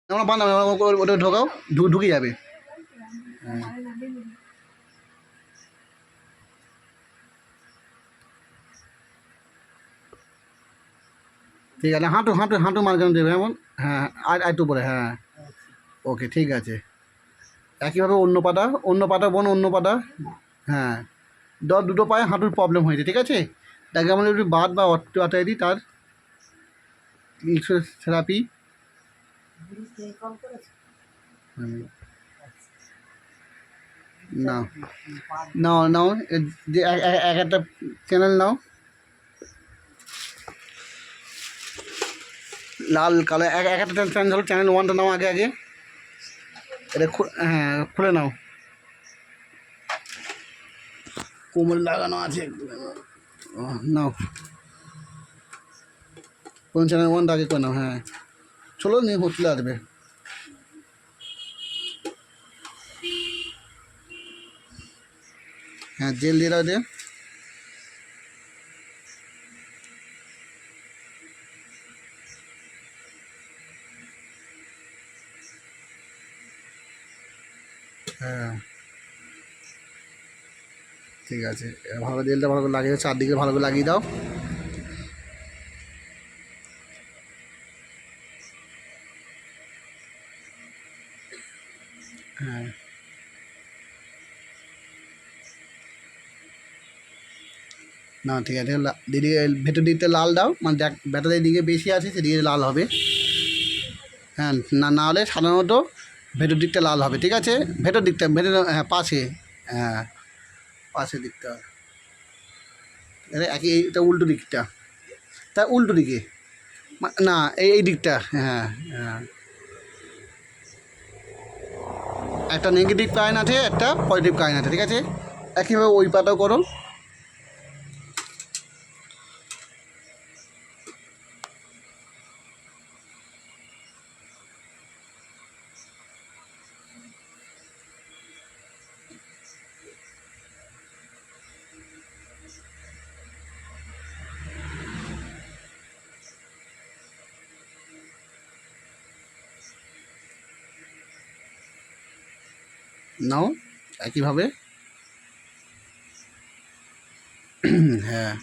আমরা বান্ধব ওটা ঢোকাও, ঢুকে যাবে। হ্যাঁ ঠিক আছে, হাঁটু হাঁটু হাঁটু মাঝখানে দেবে এমন। হ্যাঁ আর একটু পরে, হ্যাঁ ওকে ঠিক আছে। একইভাবে অন্য পাটা বোন, অন্য পাটা। হ্যাঁ দুটো পায়ে হাঁটুর প্রবলেম হয়েছে, ঠিক আছে। তাকে আমরা একটু বাদ বা অট্ট আটাই দিই তার থেরাপি। নাও নাও নাও, যে এক একটা চ্যানেল নাও, লাল কালো এক একটা চ্যানেল ধরো, চ্যানেল 1টা নাও আগে আগে। এটা হ্যাঁ খুলে নাও, কোমর লাগানো আছে নাও, কোন চ্যানেল 1টা আগে করে নাও। হ্যাঁ চলো নিয়ে চলে আসবে। হ্যাঁ জেল দিয়ে দাও দিয়ে। হ্যাঁ ঠিক আছে, ভালো জেলটা ভালো করে লাগিয়ে দাও, চারদিকে ভালো করে লাগিয়ে দাও। হ্যাঁ না ঠিক আছে, দিদিকে ভেতর দিকটা লাল দাও, মানে দেখ ব্যাটারির দিকে বেশি আছে সেদিকে লাল হবে। হ্যাঁ না না হলে সাধারণত ভেতর দিকটা লাল হবে, ঠিক আছে। ভেতর দিকটা ভেতর, হ্যাঁ পাশে, হ্যাঁ পাশের দিকটা। একই এটা উল্টো দিকটা, তা উল্টো দিকে না এই দিকটা। হ্যাঁ হ্যাঁ একটা নেগেটিভ কারেন্ট আছে, একটা পজিটিভ কারেন্ট আছে, ঠিক আছে। একইভাবে ওই পাটাও করো। নাও একইভাবে। হ্যাঁ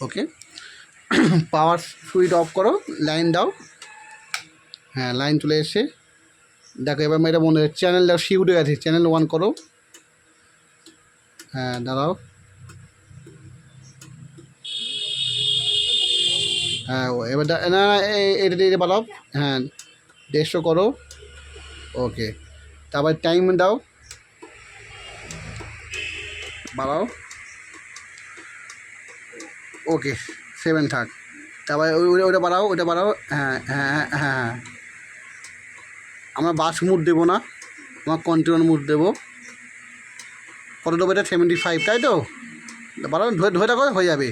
ওকে, পাওয়ার সুইচ অফ করো, লাইন দাও। হ্যাঁ লাইন চলে এসছে, দেখো এবার এটা মনে হয় চ্যানেল দাও, শিউটে আছে, চ্যানেল 1 করো। হ্যাঁ দাঁড়াও, হ্যাঁ এবার না না এটা দিয়ে বাড়াও। হ্যাঁ 150 করো, ওকে। তারপর টাইম দাও, বাড়াও, ওকে 7 থাক। তারপরে ওইটা বাড়াও, ওইটা বাড়াও। হ্যাঁ হ্যাঁ হ্যাঁ হ্যাঁ হ্যাঁ আমরা বাস মুড দেবো না, আমার কন্টিনিউ মুড দেবো। কত দেবো এটা 75, তাই তো। বাড়াও, ধরে ধরে থাকো, হয়ে যাবে।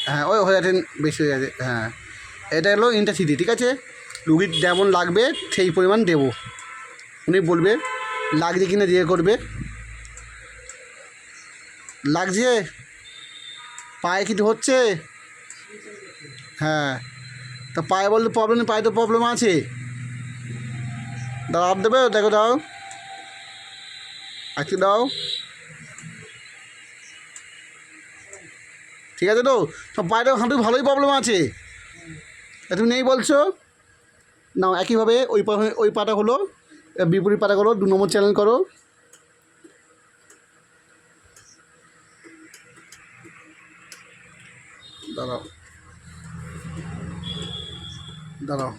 হ্যাঁ ওই হয়ে যাচ্ছে, বেশি হয়ে যাচ্ছে। হ্যাঁ এটা হলো ইন্টারসিটি, ঠিক আছে। রুগীর যেমন লাগবে সেই পরিমাণ দেবো, উনি বলবে লাগছে কিনা দিয়ে করবে। লাগছে, পায়ে কিছু হচ্ছে। হ্যাঁ তা পায়ে বলতে প্রবলেম নেই, পায়ে তো প্রবলেম আছে। দাও আপ দেবে, দেখো দাও, আজকে দাও, ঠিক আছে তো। সব পায়েটা হাঁটু ভালোই প্রবলেম আছে, তুমি নেই বলছো। নাও একইভাবে ওই পাটা হলো, বিপরীত পাটা করো, 2 নম্বর চ্যানেল করো। দাঁড়াও দাঁড়াও